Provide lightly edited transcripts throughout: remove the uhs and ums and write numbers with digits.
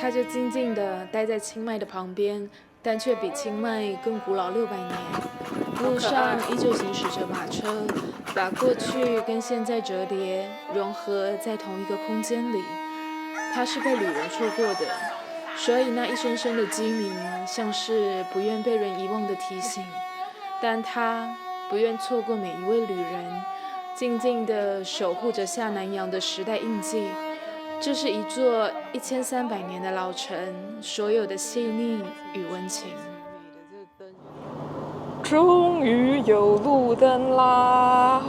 它就静静地待在清迈的旁边，但却比清迈更古老600年。路上依旧行驶着马车，把过去跟现在折叠融合在同一个空间里。它是被旅人错过的，所以那一声声的鸡鸣像是不愿被人遗忘的提醒。但它不愿错过每一位旅人，静静地守护着下南洋的时代印记。这是一座1300年的老城，所有的细腻与温情。终于有路灯啦！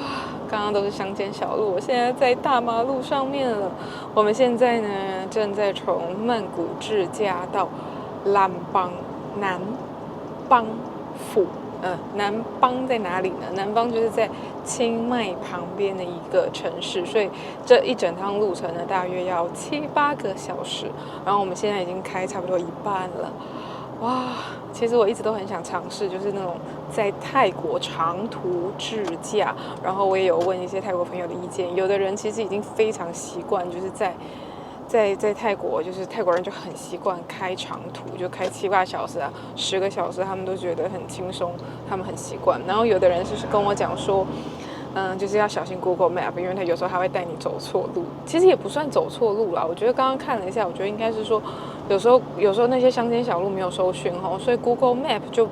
刚刚都是乡间小路，我现在在大马路上面了。我们现在呢，正在从曼谷自驾到南邦府。南邦在哪里呢？南邦就是在清迈旁边的一个城市，所以这一整趟路程呢，大约要7-8个小时。然后我们现在已经开差不多一半了。哇，其实我一直都很想尝试，就是那种在泰国长途自驾。然后我也有问一些泰国朋友的意见，有的人其实已经非常习惯，就是在泰国，就是泰国人就很习惯开长途，就开7-8小时啊，10个小时，他们都觉得很轻松，他们很习惯。然后有的人就是跟我讲说，就是要小心 Google Map， 因为他有时候还会带你走错路。其实也不算走错路啦，我觉得刚刚看了一下，我觉得应该是说，有时候那些乡间小路没有收讯吼，所以 Google Map 就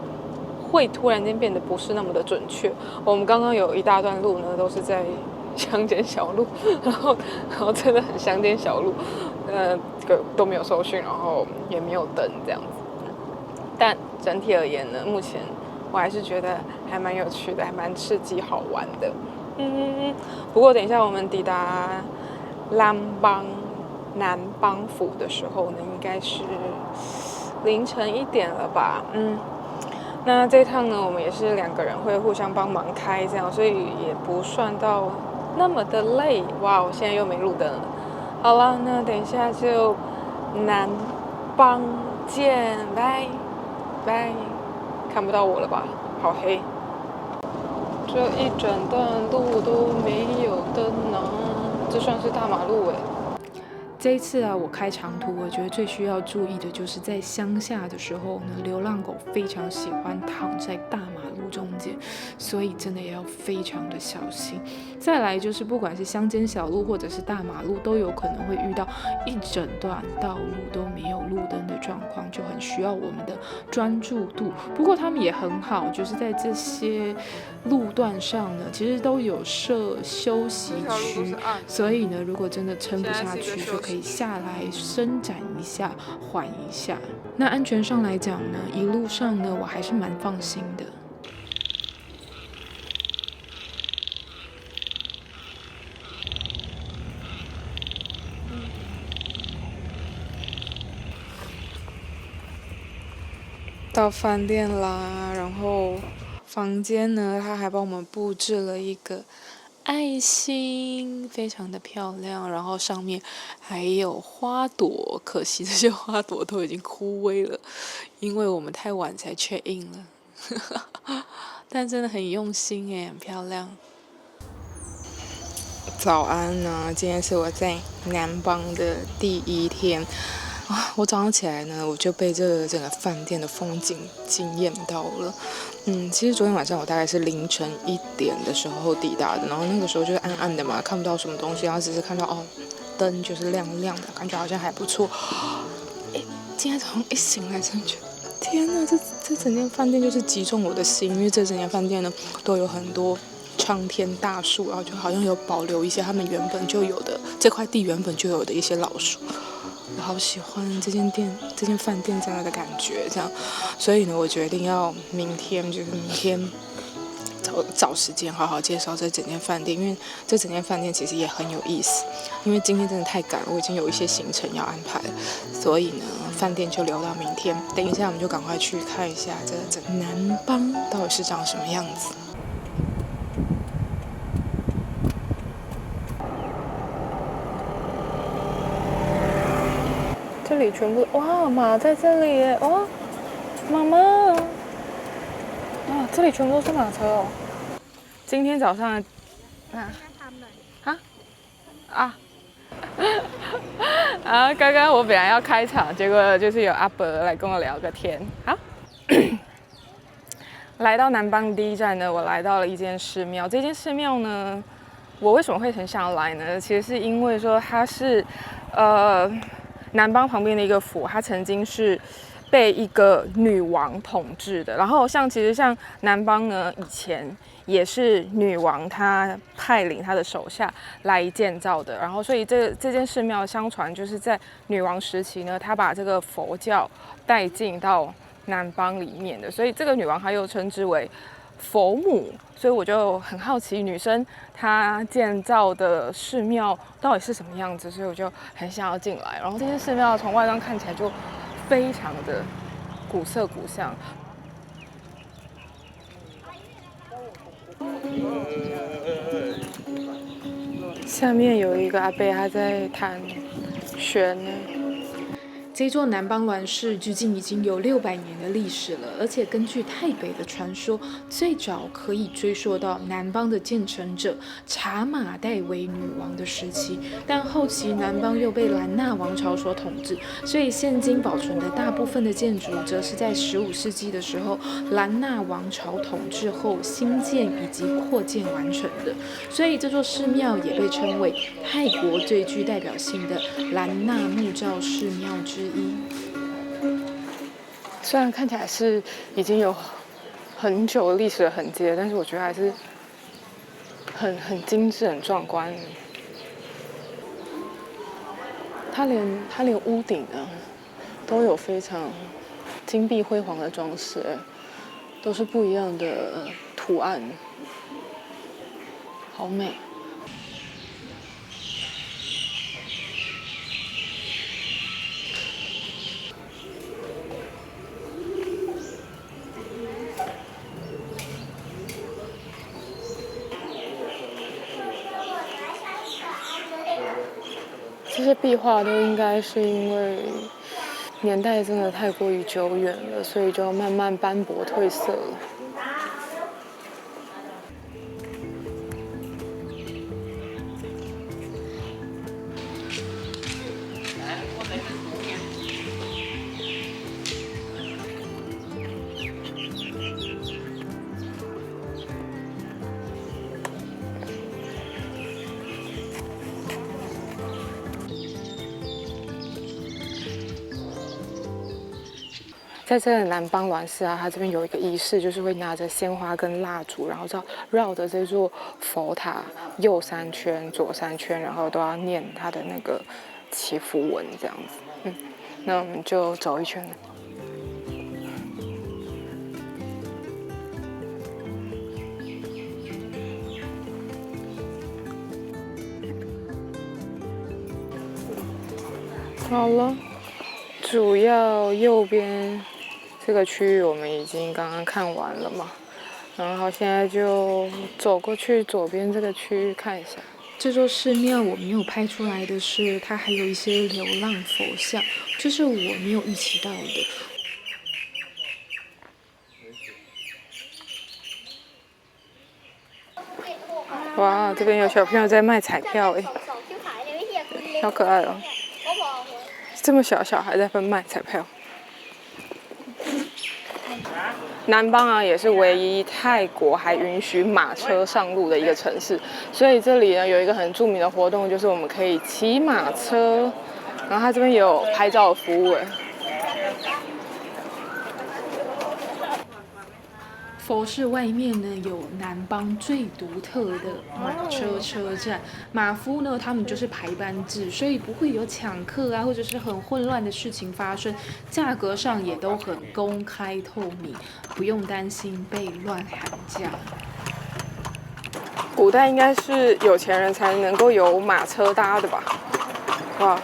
会突然间变得不是那么的准确。我们刚刚有一大段路呢，都是在乡间小路，然后真的很乡间小路，都没有收讯，然后也没有灯这样子。但整体而言呢，目前我还是觉得还蛮有趣的，还蛮刺激好玩的。不过等一下我们抵达南邦府的时候呢，应该是凌晨1点了吧？那这趟呢，我们也是2个人会互相帮忙开这样，所以也不算到那么的累。哇，我现在又没路灯了。好了，那等一下就南邦见，拜拜。看不到我了吧？好黑。这一整段路都没有灯呢，这算是大马路哎。这一次啊，我开长途，我觉得最需要注意的就是在乡下的时候呢，流浪狗非常喜欢躺在大马路中间，所以真的也要非常的小心。再来就是不管是乡间小路或者是大马路，都有可能会遇到一整段道路都没有路灯的状况，就很需要我们的专注度。不过他们也很好，就是在这些路段上呢，其实都有设休息区，所以呢，如果真的撑不下去，就可以下来伸展一下，缓一下。那安全上来讲呢，一路上呢，我还是蛮放心的。到饭店啦，然后房间呢，他还帮我们布置了一个爱心，非常的漂亮，然后上面还有花朵，可惜这些花朵都已经枯萎了，因为我们太晚才 check in 了。但真的很用心耶，很漂亮。早安呢，今天是我在南邦的第1天。我早上起来呢，我就被这个整个饭店的风景惊艳到了。其实昨天晚上我大概是凌晨1点的时候抵达的，然后那个时候就是暗暗的嘛，看不到什么东西，然后只是看到灯就是亮亮的，感觉好像还不错。今天早上一醒来，真的觉得天哪，这整间饭店就是击中我的心，因为这整间饭店呢都有很多苍天大树，然后就好像有保留一些他们原本就有的这块地原本就有的一些老树。我好喜欢这间饭店这样的感觉，这样，所以呢，我决定要明天找时间好好介绍这整间饭店，因为这整间饭店其实也很有意思。因为今天真的太赶了，我已经有一些行程要安排了，所以呢，饭店就留到明天。等一下我们就赶快去看一下这整南邦到底是长什么样子。这里全部哇，马在这里耶！哇，妈妈，这里全部都是马车哦。今天早上，啊，刚刚我本来要开场，结果就是有阿伯来跟我聊个天。好，来到南邦第一站呢，我来到了一间寺庙。这间寺庙呢，我为什么会很想来呢？其实是因为说它是南邦旁边的一个府，它曾经是被一个女王统治的。然后其实像南邦呢，以前也是女王她派领她的手下来建造的。然后所以这间寺庙相传就是在女王时期呢，她把这个佛教带进到南邦里面的。所以这个女王她又称之为佛母。所以我就很好奇女生她建造的寺庙到底是什么样子，所以我就很想要进来。然后这间寺庙从外观看起来就非常的古色古香。下面有一个阿伯，他在弹弦呢。这座南邦峦寺距今已经有600年的历史了，而且根据太北的传说，最早可以追溯到南邦的建成者察玛代为女王的时期，但后期南邦又被兰纳王朝所统治，所以现今保存的大部分的建筑，则是在15世纪的时候兰纳王朝统治后新建以及扩建完成的，所以这座寺庙也被称为泰国最具代表性的兰纳木造寺庙之一。虽然看起来是已经有很久历史的痕迹了，但是我觉得还是很精致、很壮观。它连屋顶呢都有非常金碧辉煌的装饰，都是不一样的图案，好美。这些壁画都应该是因为年代真的太过于久远了，所以就慢慢斑驳褪色了。在这个南邦峦寺啊，它这边有一个仪式，就是会拿着鲜花跟蜡烛，然后绕着这座佛塔右3圈、左3圈，然后都要念它的那个祈福文，这样子。那我们就走一圈。好了，主要右边这个区域我们已经刚刚看完了嘛，然后现在就走过去左边这个区域看一下。这座寺庙我没有拍出来的是，它还有一些流浪佛像，这是我没有预期到的。哇，这边有小朋友在卖彩票哎，好可爱哦！这么小小孩在分卖彩票。南邦啊，也是唯一泰国还允许马车上路的一个城市，所以这里呢有一个很著名的活动，就是我们可以骑马车，然后它这边也有拍照的服务哎。佛寺外面呢有南邦最独特的马车车站，马夫呢他们就是排班制，所以不会有抢客啊或者是很混乱的事情发生，价格上也都很公开透明，不用担心被乱喊价。古代应该是有钱人才能够有马车搭的吧？哇，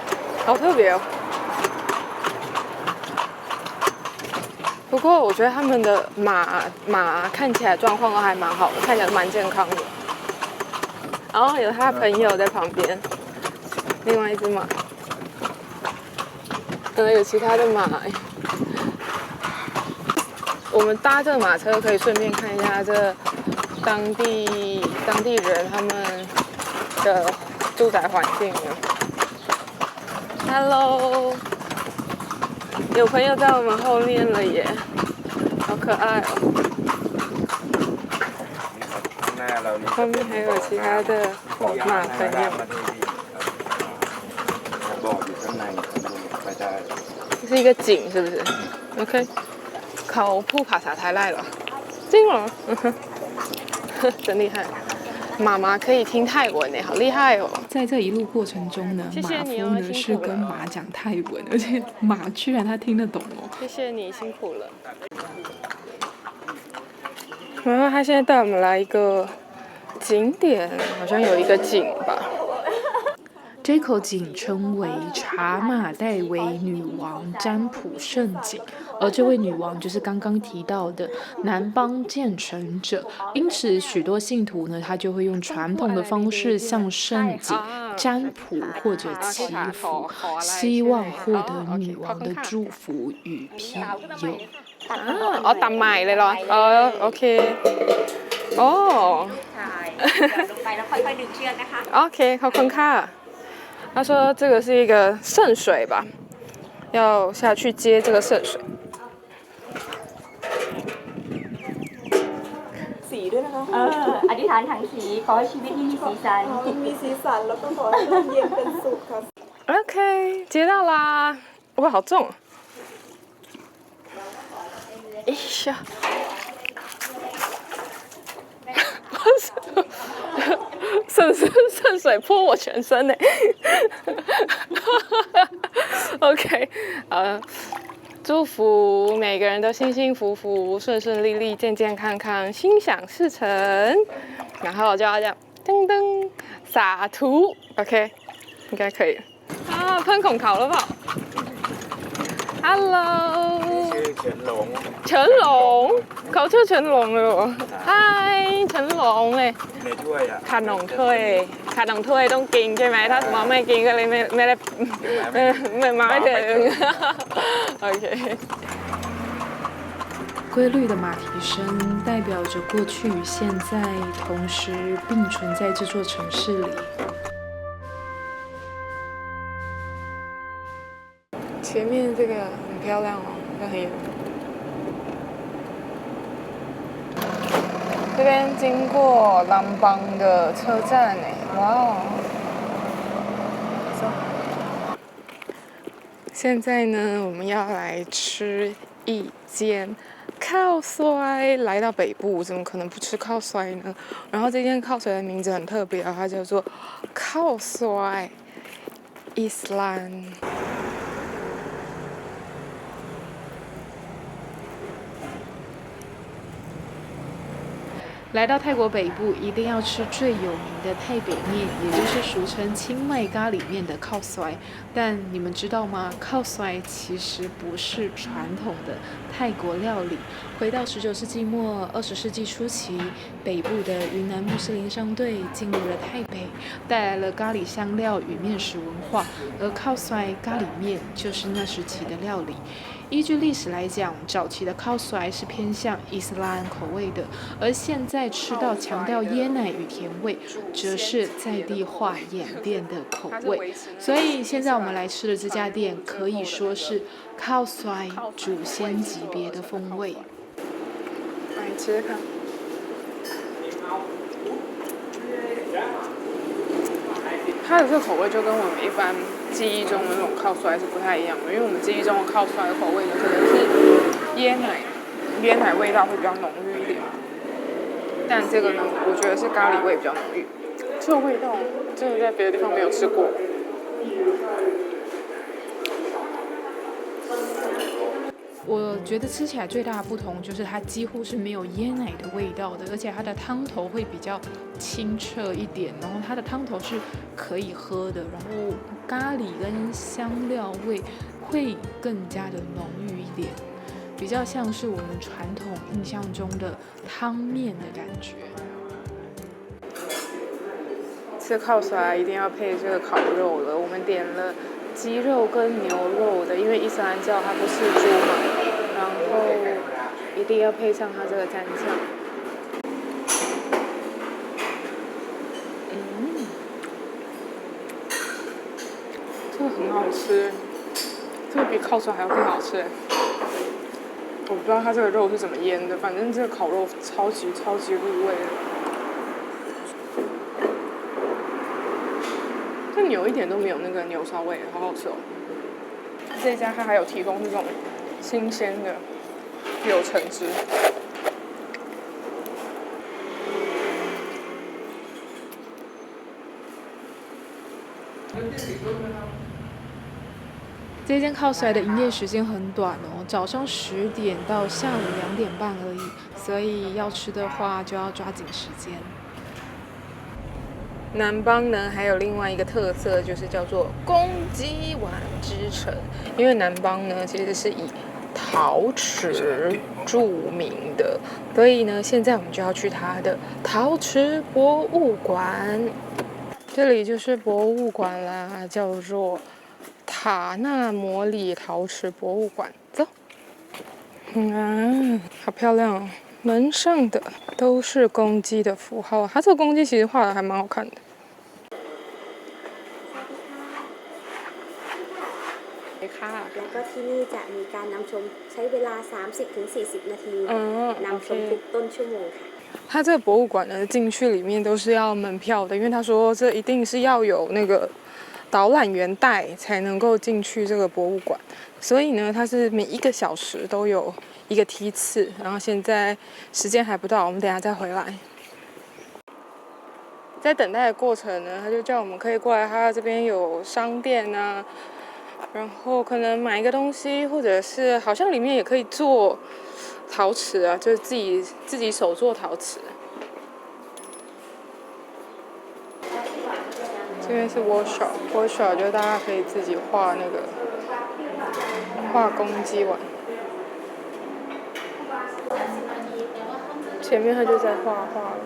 好特别哦！不过我觉得他们的马看起来状况都还蛮好的，看起来蛮健康的。然后有他的朋友在旁边，另外一只马，有其他的马。我们搭这个马车可以顺便看一下这当地人他们的住宅环境呢。Hello， 有朋友在我们后面了耶，好可爱哦。后面还有其他的马朋友。这是一个井，是不是 ？OK。เขาพูดภาษาไทยได้เหรอจริงเหรอ真厉害。妈妈可以听泰文呢，好厉害哦！在这一路过程中呢，马夫呢是跟马讲泰文，而且马居然他听得懂哦。谢谢你，辛苦了。然后他现在带我们来一个景点，好像有一个井吧。这口井称为茶马代维女王占卜圣井，而这位女王就是刚刚提到的南邦建成者，因此许多信徒呢，他就会用传统的方式向圣井占卜或者祈福，希望获得女王的祝福与庇佑。อ๋อตำใหม่เลยเหรอโอเค哦ลงไปแล้วค่อยๆดึงเชือกนะคะ OK ขอบคุณค่ะ他说这个是一个圣水吧，要下去接这个圣水。สีด้วยนะคะอธิษฐานถังสีขอให้ชีวิตนี้มีสีสันมีสีสันแล้วก็ขอให้ร่มเย็นเป็นสุขครับ OK 接到啦，哇好重，哎呀。圣水泼我全身呢。OK， 祝福每个人都幸幸福福、顺顺利利、健健康康、心想事成。然后就要这样，噔噔，洒图 ，OK， 应该可以。啊，喷孔考了吧 ？Hello。成龍，เขาชื่อเฉินหลงเลยเหรอ Hi เฉินหลงเลยขนมถ้วยต้องกินใช่ไหมถ้าสมมติไม่กินก็เลยไม่ได้มาไม่ถึง OK 规律的马蹄声代表着过去与现在同时并存在这座城市里。前面这个很漂亮哦，很远。这边经过南邦的车站哎，哇哦！现在呢，我们要来吃一间靠衰。来到北部，怎么可能不吃靠衰呢？然后这间靠衰的名字很特别啊，它叫做靠衰伊斯兰。来到泰国北部，一定要吃最有名的泰北面，也就是俗称清迈咖喱面的靠衰。但你们知道吗？靠衰其实不是传统的泰国料理。回到19世纪末、20世纪初期，北部的云南穆斯林商队进入了泰北，带来了咖喱香料与面食文化，而靠衰咖喱面就是那时期的料理。依据历史来讲，早期的靠衰是偏向伊斯兰口味的，而现在吃到强调椰奶与甜味，则是在地化演变的口味。所以现在我们来吃的这家店可以说是靠衰祖先级别的风味。来吃吃看。它的这个口味就跟我们一般记忆中的那种靠衰是不太一样的，因为我们记忆中的靠衰的口味呢，可能是椰奶味道会比较浓郁一点，但这个呢，我觉得是咖喱味比较浓郁。这个味道真的在别的地方没有吃过。我觉得吃起来最大的不同就是它几乎是没有椰奶的味道的，而且它的汤头会比较清澈一点，然后它的汤头是可以喝的，然后咖喱跟香料味会更加的浓郁一点，比较像是我们传统印象中的汤面的感觉。吃靠衰一定要配这个烤肉了，我们点了鸡肉跟牛肉的，因为伊斯兰教它不吃猪嘛，然后一定要配上它这个蘸酱。这个很很好吃，这个比烤出来还要更好吃。我不知道它这个肉是怎么腌的，反正这个烤肉超级入味的。这牛一点都没有那个牛骚味，好好吃哦。这家它还有提供这种新鲜的柳橙汁。这间靠塞的营业时间很短哦，早上10点到下午2点半而已，所以要吃的话就要抓紧时间。南邦呢还有另外一个特色，就是叫做公鸡碗之城。因为南邦呢其实是以陶瓷著名的，所以呢现在我们就要去它的陶瓷博物馆。这里就是博物馆啦，叫做塔纳摩里陶瓷博物馆。走。好漂亮哦！门上的都是公鸡的符号，它这个公鸡其实画的还蛮好看的。แล้วก็ที่นี่จะมีการนำชมใช้เวลา 30-40 นาทีนำชมทุกต้นชั่วโมงค่ะ它这个博物馆呢，进去里面都是要门票的，因为他说这一定是要有那个导览员带才能够进去这个博物馆，所以呢，它是每1个小时都有一个梯次。然后现在时间还不到，我们等一下再回来。在等待的过程呢，他就叫我们可以过来，他这边有商店啊，然后可能买一个东西，或者是好像里面也可以做陶瓷啊，就是自己手做陶瓷。这边是 workshop 就是大家可以自己画那个画公鸡碗。前面他就在画画了。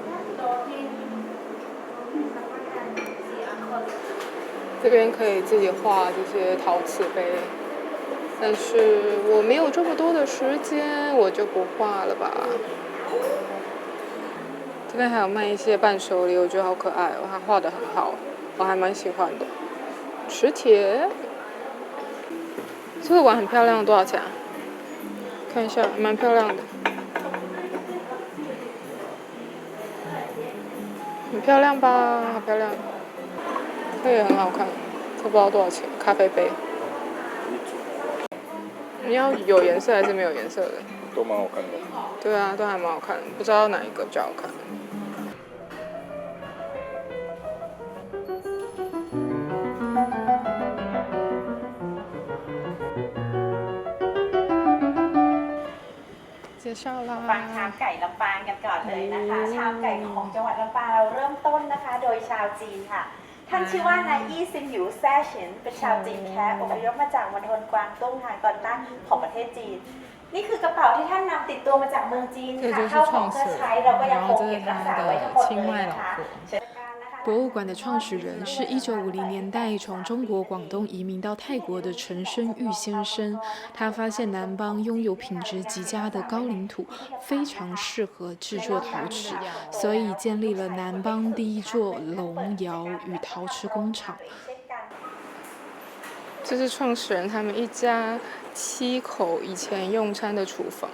这边可以自己画这些陶瓷杯，但是我没有这么多的时间，我就不画了吧。这边还有卖一些伴手礼，我觉得好可爱哦，它画得很好，我还蛮喜欢的。磁铁，这个碗很漂亮，多少钱啊？看一下，蛮漂亮的，很漂亮吧？好漂亮。这也很好看，这不知道多少钱。咖啡杯，你要有颜色还是没有颜色的？都蛮好看的。对啊，都还蛮好看的，不知道哪一个比较好看。介绍啦。ฟังชามไก่ลำปางกันก่อนเลยนะคะชามไก่ของจังหวัดลำปางเราเริ่มต้นนะคะโดยชาวจีนค่ะท่านชื่อว่านายอี้ซินหยูแซ่ฉินเป็นชาวจีนแท้อพยพมาจากมณฑลกวางตุ้งทางตอนใต้ของประเทศจีนนี่คือกระเป๋าที่ท่านนำติดตัวมาจากเมืองจีนค่ะเข้าของเครื่องใช้เราก็ยังคงเก็บรักษาไว้ทั้งหมดเลยนะคะ博物馆的创始人是1950年代从中国广东移民到泰国的陈生玉先生。他发现南邦拥有品质极佳的高岭土，非常适合制作陶瓷，所以建立了南邦第一座龙窑与陶瓷工厂。这是创始人他们一家7口以前用餐的厨房。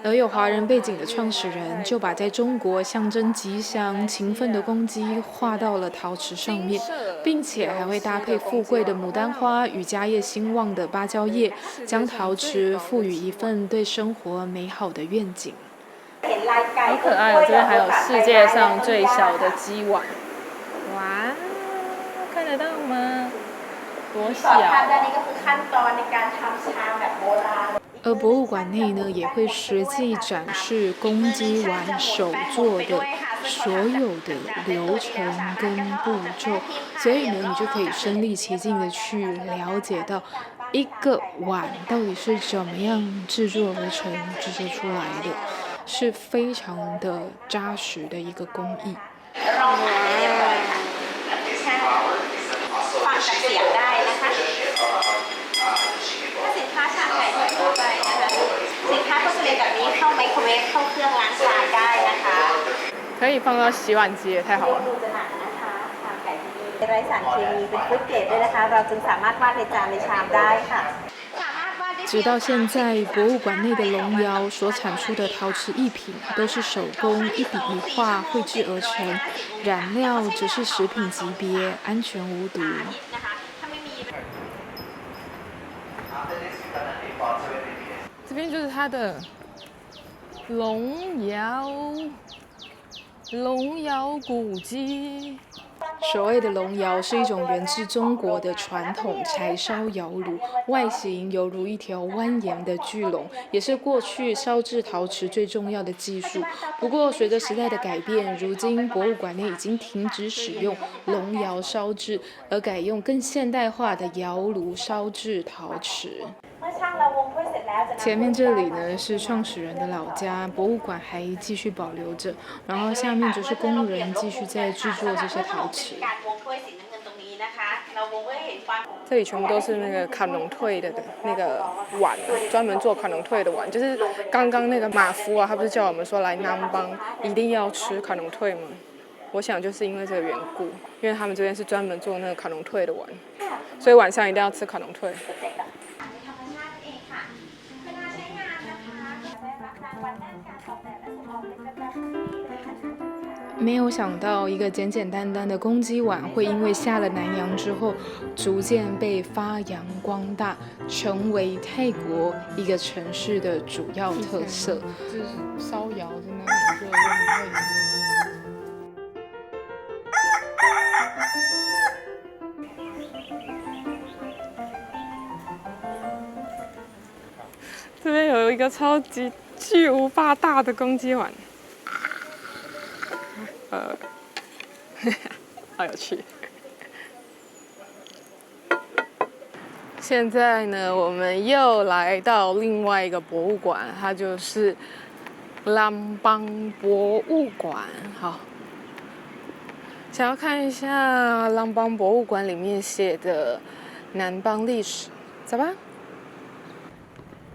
而有华人背景的创始人就把在中国象征吉祥、勤奋的公鸡画到了陶瓷上面，并且还会搭配富贵的牡丹花与家业兴旺的芭蕉叶，将陶瓷赋予一份对生活美好的愿景。好可爱哦！这边还有世界上最小的鸡碗，哇，看得到吗？多小！而博物馆内呢，也会实际展示公鸡碗手做的所有的流程跟步骤，所以呢，你就可以身临其境的去了解到一个碗到底是怎么样制作而成、制作出来的，是非常的扎实的一个工艺。可以放到洗碗机，也太好了。ไร้สารเคมีเป็นฟู้ดเกรดด้วยนะคะเราจึงสามารถวาดในจานในชามได้ค่ะ直到现在，博物馆内的龙窑所产出的陶瓷艺品都是手工一笔一画绘制而成，染料则是食品级别，安全无毒。这边就是它的龙窑古迹。所谓的龙窑是一种源自中国的传统柴烧窑炉，外形犹如一条蜿蜒的巨龙，也是过去烧制陶瓷最重要的技术。不过，随着时代的改变，如今博物馆内已经停止使用龙窑烧制，而改用更现代化的窑炉烧制陶瓷。前面这里呢是创始人的老家，博物馆还继续保留着，然后下面就是工人继续在制作这些陶瓷。这里全部都是那个砍龙退的那个碗，专门做砍龙退的碗。就是刚刚那个马夫啊，他不是叫我们说来南邦一定要吃砍龙退吗？我想就是因为这个缘故，因为他们这边是专门做那个砍龙退的碗，所以晚上一定要吃砍龙退。没有想到，一个简简单单的公鸡碗会因为下了南洋之后，逐渐被发扬光大，成为泰国一个城市的主要特色。就是烧窑真的很热，又很这边有一个超级巨无霸大的公鸡碗。好有趣。现在呢，我们又来到另外一个博物馆，它就是兰邦博物馆。好，想要看一下兰邦博物馆里面写的南邦历史，走吧。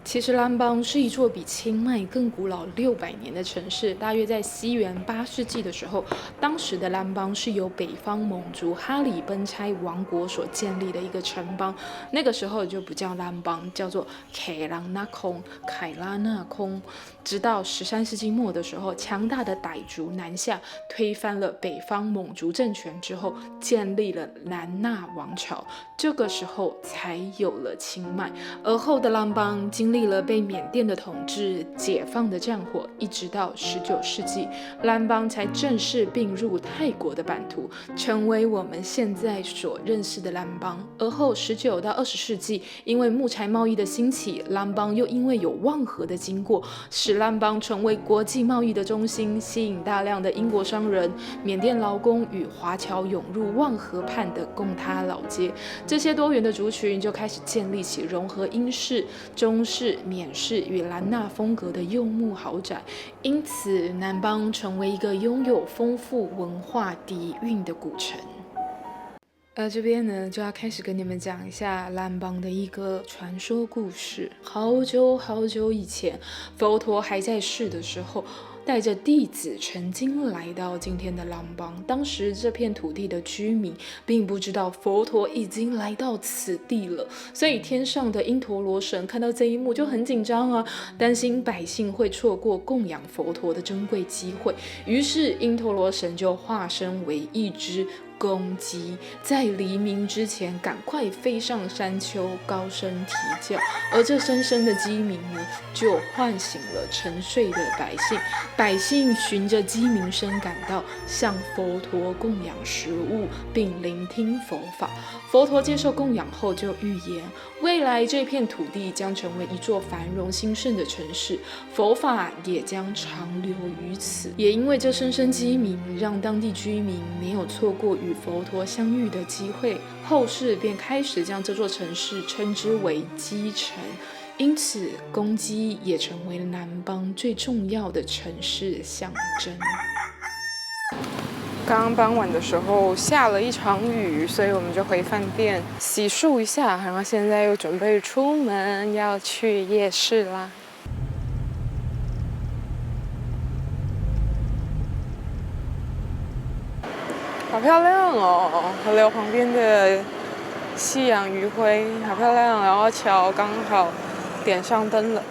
其实兰邦是一座比清迈更古老600年的城市，大约在西元8世纪的时候，当时的兰邦是由北方蒙族哈里奔差王国所建立的一个城邦，那个时候就不叫兰邦，叫做凯拉纳空。直到13世纪末的时候，强大的傣族南下，推翻了北方蒙族政权之后，建立了南纳王朝，这个时候才有了清迈。而后的兰邦经历了被缅甸的统治、解放的战火，一直到19世纪，兰邦才正式并入泰国的版图，成为我们现在所认识的兰邦。而后19到20世纪，因为木材贸易的兴起，兰邦又因为有望河的经过，使兰邦成为国际贸易的中心，吸引大量的英国商人、缅甸劳工与华侨涌入望河畔的贡他老街。这些多元的族群就开始建立起融合英式、中式、缅式与兰纳风格的柚木豪宅，因此南邦成为一个拥有丰富文化底蕴的古城。这边呢就要开始跟你们讲一下兰邦的一个传说故事。好久以前，佛陀还在世的时候，带着弟子曾经来到今天的兰邦。当时这片土地的居民并不知道佛陀已经来到此地了，所以天上的因陀罗神看到这一幕就很紧张啊，担心百姓会错过供养佛陀的珍贵机会。于是因陀罗神就化身为一只公鸡，在黎明之前赶快飞上山丘，高声啼叫。而这声声的鸡鸣呢，就唤醒了沉睡的百姓。百姓循着鸡鸣声赶到，向佛陀供养食物，并聆听佛法。佛陀接受供养后就预言，未来这片土地将成为一座繁荣兴盛的城市，佛法也将长留于此。也因为这声声鸡鸣，让当地居民没有错过与佛陀相遇的机会，后世便开始将这座城市称之为鸡城。因此，公鸡也成为南邦最重要的城市象征。刚刚傍晚的时候下了一场雨，所以我们就回饭店洗漱一下，然后现在又准备出门要去夜市啦。宝漂亮哦！河流旁边的夕阳余晖，好漂亮。然后桥刚好点上灯了。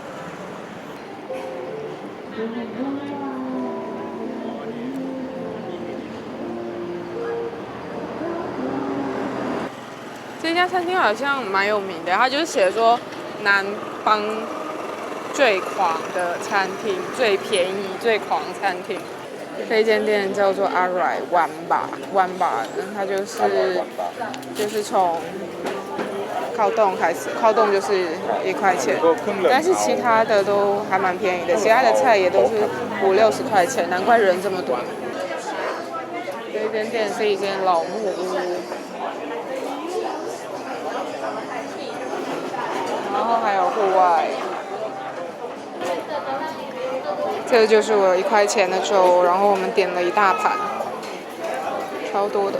这家餐厅好像蛮有名的，它就是写说南邦最狂的餐厅，最便宜、最狂餐厅。这一间店叫做阿瑞湾吧，它就是从靠洞开始，靠洞就是1块钱，但是其他的都还蛮便宜的，其他的菜也都是50-60块钱，难怪人这么多。这一间店是一间老木屋。然后还有户外，这就是我1块钱的粥，然后我们点了一大盘，超多的。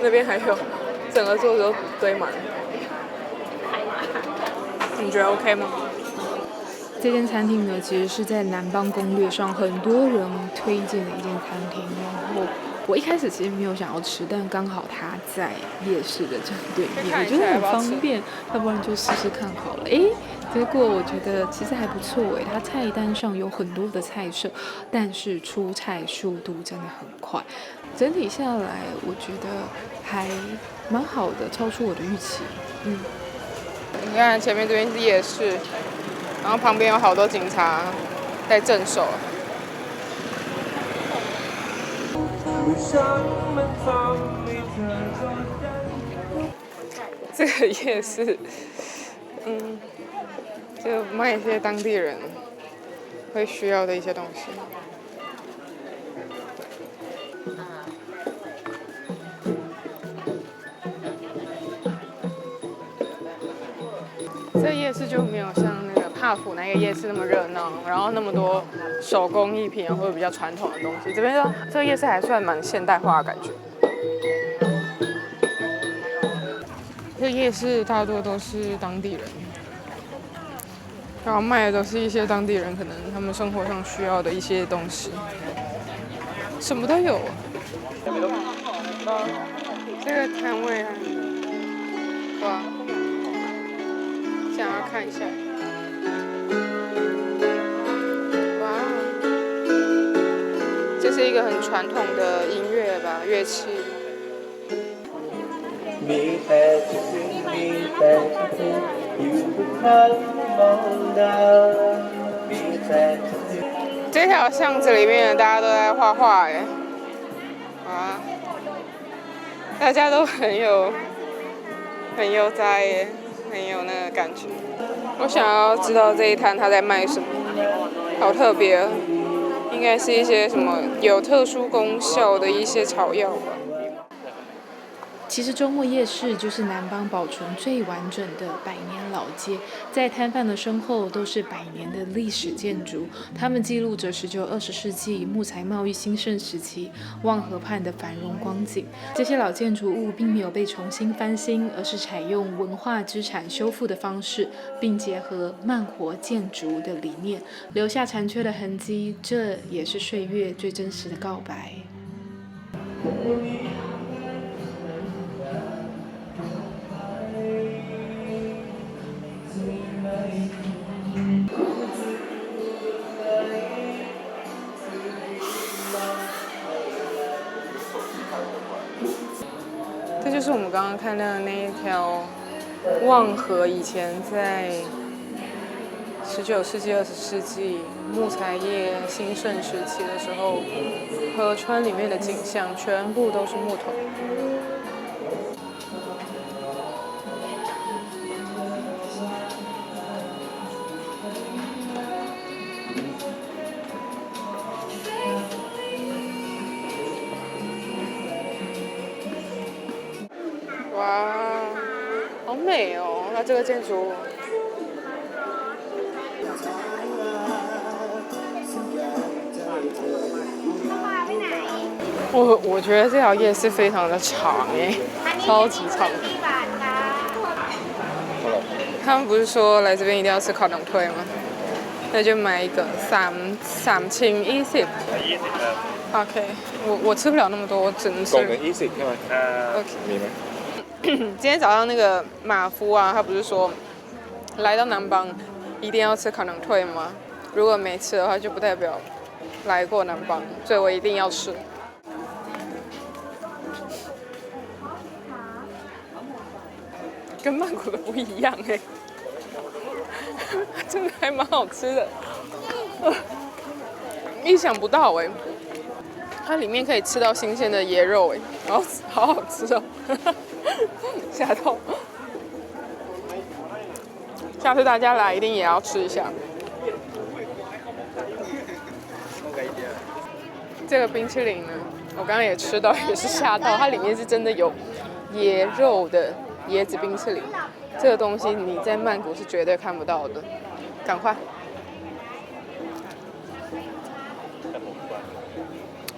那边还有，整个桌子都堆满了。你觉得 OK 吗？这间餐厅呢，其实是在南邦攻略上很多人推荐的一间餐厅。然后我一开始其实没有想要吃，但刚好它在夜市的正对面，我觉得很方便，要不然就试试看好了。结果我觉得其实还不错它菜单上有很多的菜色，但是出菜速度真的很快。整体下来，我觉得还蛮好的，超出我的预期。你看前面这边是夜市。然后旁边有好多警察在镇守。这个夜市，就卖一些当地人会需要的一些东西。这夜市就没有像那个帕府那个夜市那么热闹，然后那么多手工艺品或者比较传统的东西。这边这个夜市还算蛮现代化的感觉。这夜市大多都是当地人，然后卖的都是一些当地人可能他们生活上需要的一些东西，什么都有。这个摊位啊，哇！想要看一下，哇，这是一个很传统的音乐吧，乐器。这条巷子里面大家都在画画哇，大家都很悠哉耶。很有那个感觉。我想要知道这一摊他在卖什么，好特别，应该是一些什么有特殊功效的一些草药吧。其实周末夜市就是南邦保存最完整的百年老街，在摊贩的身后都是100年的历史建筑，它们记录着19、20世纪木材贸易兴盛时期望河畔的繁荣光景。这些老建筑物并没有被重新翻新，而是采用文化资产修复的方式，并结合慢活建筑的理念，留下残缺的痕迹，这也是岁月最真实的告白。这就是我们刚刚看到的那一条望河，以前在19世纪、20世纪木材业兴盛时期的时候，河川里面的景象全部都是木头。哇，好美哦！那这个建筑，我觉得这条夜市非常的长超级长。他们不是说来这边一定要吃烤冷推吗？那就买一个320。OK， 我吃不了那么多，我只能吃。共20ใช่ไหมOK。มีไหม？今天早上那个马夫啊，他不是说来到南邦一定要吃烤冷推吗？如果没吃的话，就不代表来过南邦，所以我一定要吃。跟曼谷的不一样哎，真的还蛮好吃的，意想不到哎，它里面可以吃到新鲜的椰肉哎，然后好好吃哦，吓到！下次大家来一定也要吃一下。这个冰淇淋呢，我刚刚也吃到，也是吓到，它里面是真的有椰肉的椰子冰淇淋，这个东西你在曼谷是绝对看不到的，赶快，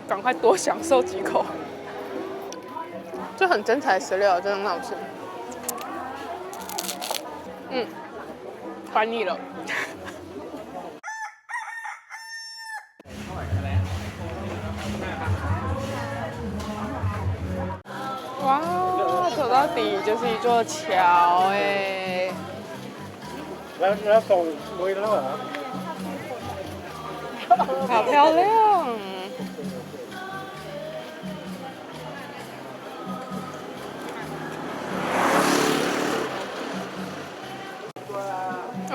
赶快多享受几口，这很真材实料，真的很好吃。快腻了。哇，走到底就是一座桥哎！แล้วส่งลุยแล้วเหรอ？好漂亮！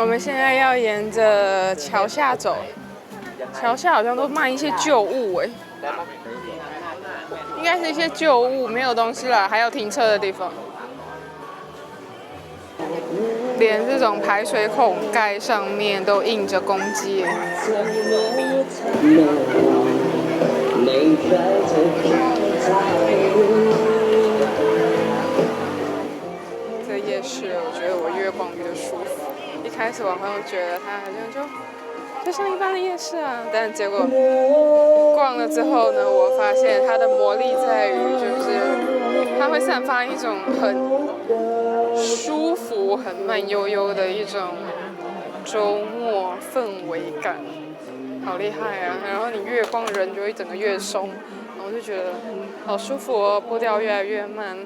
我们现在要沿着桥下走，桥下好像都卖一些旧物哎。应该是一些旧物，没有东西了，还有停车的地方。连这种排水孔盖上面都印着公鸡。这夜市，我觉得我越逛越舒服。一开始我好像觉得它好像就像一般的夜市啊，但结果逛了之后呢，我发现它的魔力在于，就是它会散发一种很舒服、很慢悠悠的一种周末氛围感，好厉害啊！然后你越逛人就会整个越松，然后我就觉得好舒服哦，步调越来越慢，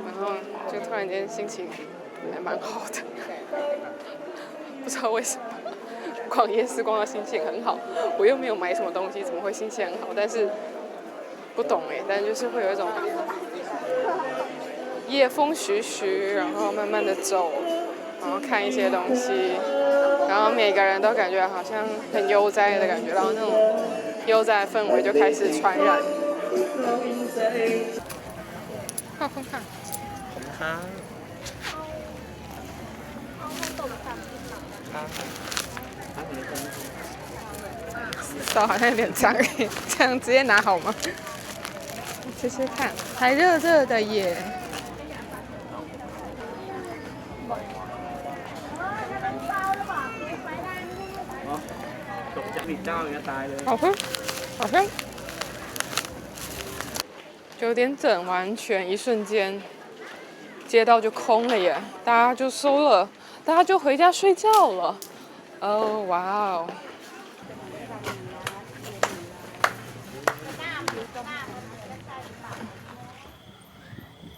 然后就突然间心情还蛮好的，不知道为什么。逛夜市逛到心情很好，我又没有买什么东西，怎么会心情很好？但是不懂哎，但就是会有一种夜风徐徐，然后慢慢的走，然后看一些东西，然后每个人都感觉好像很悠哉的感觉，然后那种悠哉的氛围就开始传染。ขอบคุณค่ะ手好像有点脏，这样直接拿好吗？试试看，还热热的耶。好喝，好香。9点整，完全一瞬间，街道就空了耶，大家就收了，大家就回家睡觉了。哦，哇哦！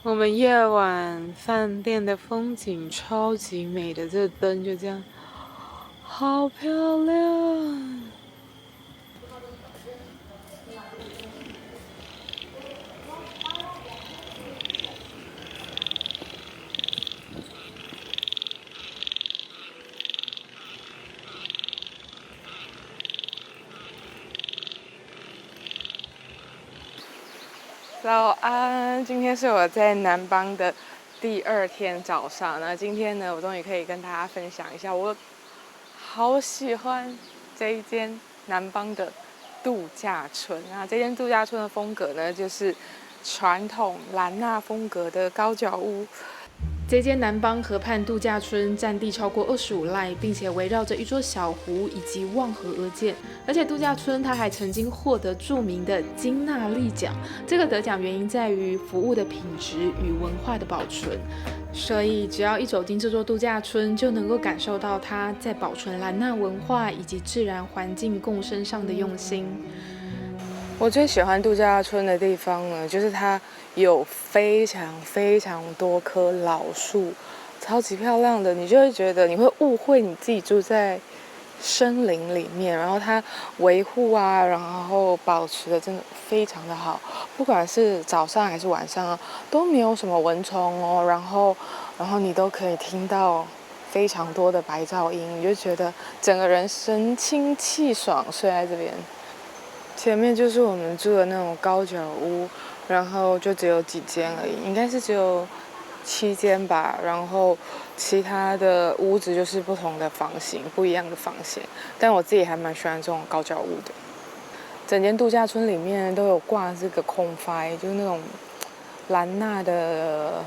我们夜晚饭店的风景超级美的，这灯就这样，好漂亮。早安，今天是我在南邦的第2天早上。那今天呢，我终于可以跟大家分享一下，我好喜欢这一间南邦的度假村。那这间度假村的风格呢，就是传统兰纳风格的高脚屋。这间南邦河畔度假村占地超过25赖，并且围绕着一座小湖以及望河而建。而且度假村它还曾经获得著名的金纳利奖，这个得奖原因在于服务的品质与文化的保存。所以只要一走进这座度假村，就能够感受到它在保存兰纳文化以及自然环境共生上的用心。我最喜欢度假村的地方呢，就是它有非常非常多棵老树，超级漂亮的，你就会觉得你会误会你自己住在森林里面，然后它维护啊，然后保持的真的非常的好，不管是早上还是晚上啊，都没有什么蚊虫哦，然后你都可以听到非常多的白噪音，你就觉得整个人神清气爽，睡在这边。前面就是我们住的那种高脚屋，然后就只有几间而已，应该是只有7间吧，然后其他的屋子就是不同的房型，不一样的房型。但我自己还蛮喜欢这种高脚屋的。整间度假村里面都有挂这个空拍，就是那种兰纳的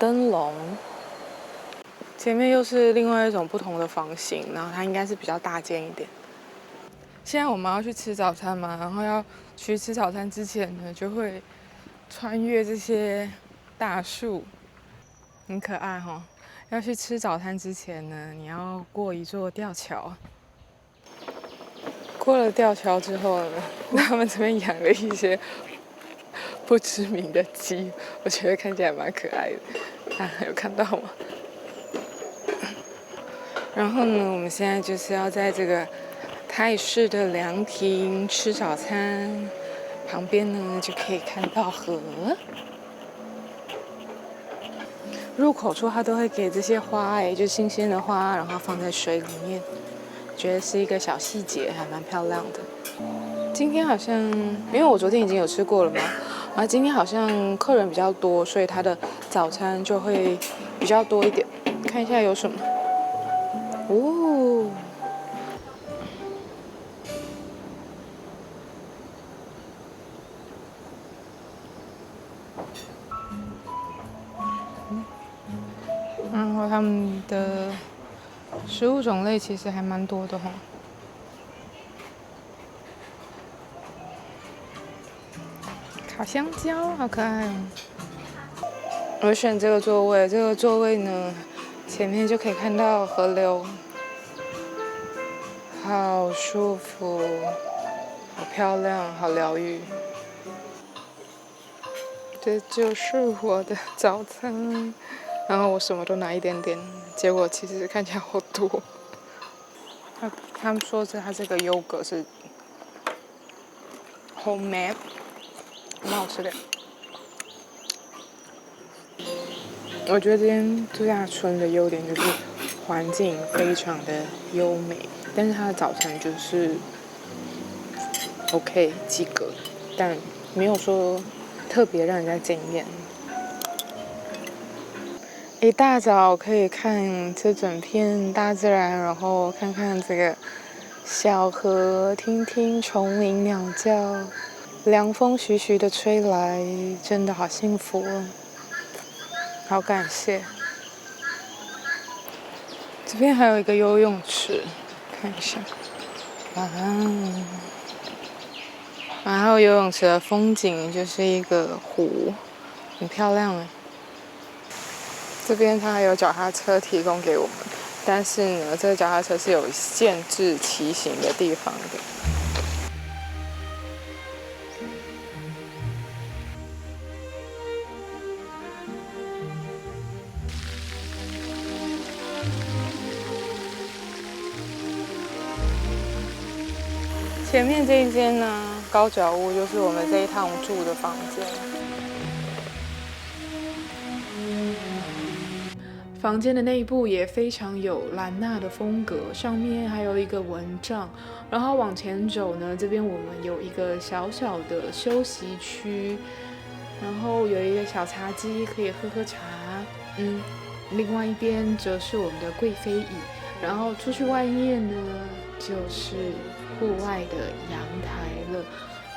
灯笼。前面又是另外一种不同的房型，然后它应该是比较大间一点。现在我们要去吃早餐嘛，然后要去吃早餐之前呢，就会穿越这些大树，很可爱哈。要去吃早餐之前呢，你要过一座吊桥。过了吊桥之后呢，他们这边养了一些不知名的鸡，我觉得看起来蛮可爱的。有看到吗？然后呢，我们现在就是要在这个泰式的凉亭吃早餐，旁边呢就可以看到河。入口处它都会给这些花，就新鲜的花，然后放在水里面，觉得是一个小细节，还蛮漂亮的。今天好像，因为我昨天已经有吃过了嘛，然后今天好像客人比较多，所以它的早餐就会比较多一点。看一下有什么。哦。然后他们的食物种类其实还蛮多的哈。烤香蕉，好可爱哦！我选这个座位，这个座位呢，前面就可以看到河流，好舒服，好漂亮，好疗愈。这就是我的早餐。然后我什么都拿一点点，结果其实看起来好多。他们说它这个优格是 homemade， 蛮好吃的。我觉得这间度假村的优点就是环境非常的优美，但是它的早餐就是 OK 及格，但没有说特别让人家惊艳。一大早可以看这整片大自然，然后看看这个小河，听听虫鸣鸟叫，凉风徐徐的吹来，真的好幸福哦，好感谢。这边还有一个游泳池，看一下，然后游泳池的风景就是一个湖，很漂亮哎。这边它还有脚踏车提供给我们，但是呢，这个脚踏车是有限制骑行的地方的。前面这一间呢，高脚屋就是我们这一趟住的房间。房间的内部也非常有兰纳的风格，上面还有一个蚊帐。然后往前走呢，这边我们有一个小小的休息区，然后有一个小茶几可以喝喝茶。另外一边则是我们的贵妃椅，然后出去外面呢就是户外的阳台了。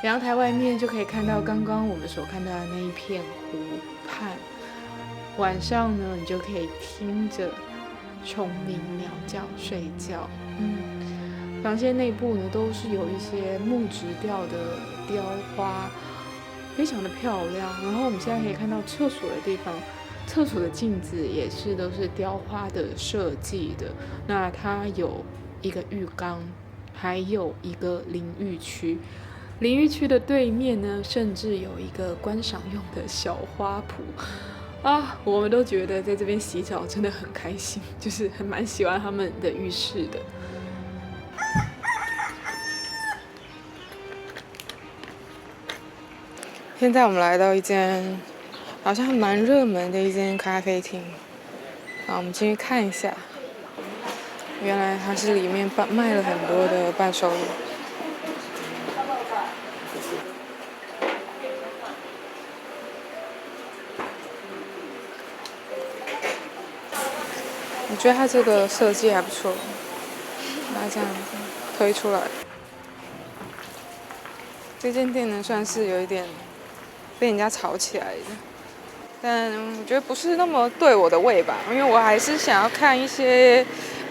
阳台外面就可以看到刚刚我们所看到的那一片湖畔。晚上呢，你就可以听着虫鸣鸟叫睡觉。房间内部呢都是有一些木质调的雕花，非常的漂亮。然后我们现在可以看到厕所的地方，厕所的镜子也是都是雕花的设计的。那它有一个浴缸，还有一个淋浴区。淋浴区的对面呢，甚至有一个观赏用的小花圃啊！我们都觉得在这边洗澡真的很开心，就是还蛮喜欢他们的浴室的。现在我们来到一间好像蛮热门的一间咖啡厅，好，我们进去看一下。原来它是里面卖了很多的伴手礼。我觉得它这个设计还不错，它这样推出来。这间店呢，算是有一点被人家炒起来的，但我觉得不是那么对我的胃吧，因为我还是想要看一些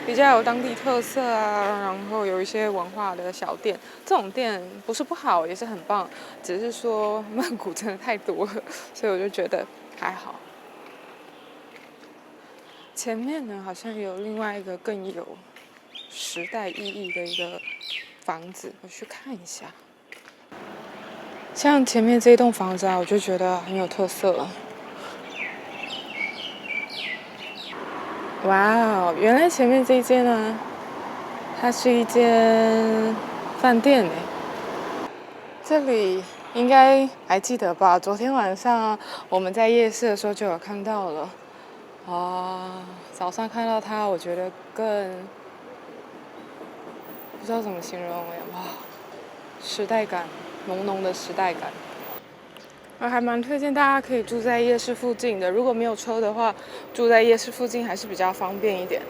比较有当地特色啊，然后有一些文化的小店。这种店不是不好，也是很棒，只是说曼谷真的太多了，所以我就觉得还好。前面呢，好像有另外一个更有时代意义的一个房子，我去看一下。像前面这一栋房子啊，我就觉得很有特色。哇哦，原来前面这一间呢，它是一间饭店诶。这里应该还记得吧？昨天晚上我们在夜市的时候就有看到了。早上看到它，我觉得更不知道怎么形容哎，哇，时代感。浓浓的时代感，我还蛮推荐大家可以住在夜市附近的。如果没有车的话，住在夜市附近还是比较方便一点。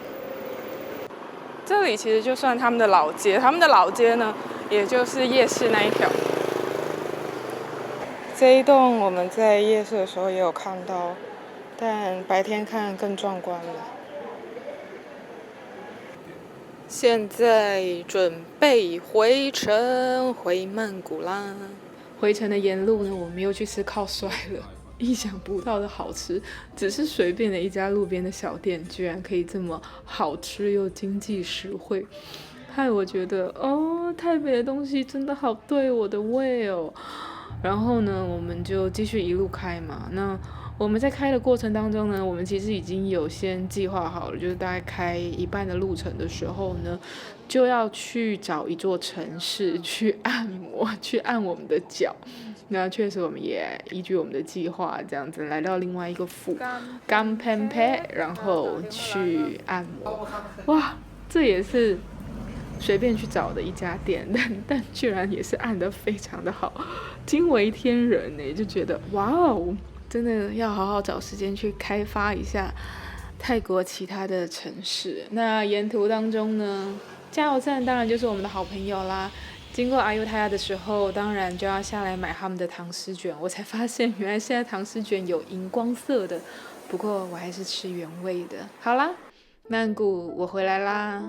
这里其实就算他们的老街，他们的老街呢，也就是夜市那一条。这一栋我们在夜市的时候也有看到，但白天看更壮观了。现在准备回程回曼谷啦。回程的沿路呢，我们又去吃烤甩了，意想不到的好吃。只是随便的一家路边的小店，居然可以这么好吃又经济实惠，害我觉得台北的东西真的好对我的胃哦。然后呢，我们就继续一路开嘛。那我们在开的过程当中呢，我们其实已经有先计划好了，就是大概开一半的路程的时候呢，就要去找一座城市去按摩，去按我们的脚。那确实我们也依据我们的计划这样子来到另外一个府甘潘佩，然后去按摩。哇，这也是随便去找的一家店，但居然也是按得非常的好，惊为天人呢，就觉得哇哦，真的要好好找时间去开发一下泰国其他的城市。那沿途当中呢，加油站当然就是我们的好朋友啦。经过阿尤泰亚的时候，当然就要下来买他们的唐诗卷。我才发现原来现在唐诗卷有荧光色的，不过我还是吃原味的。好啦，曼谷我回来啦。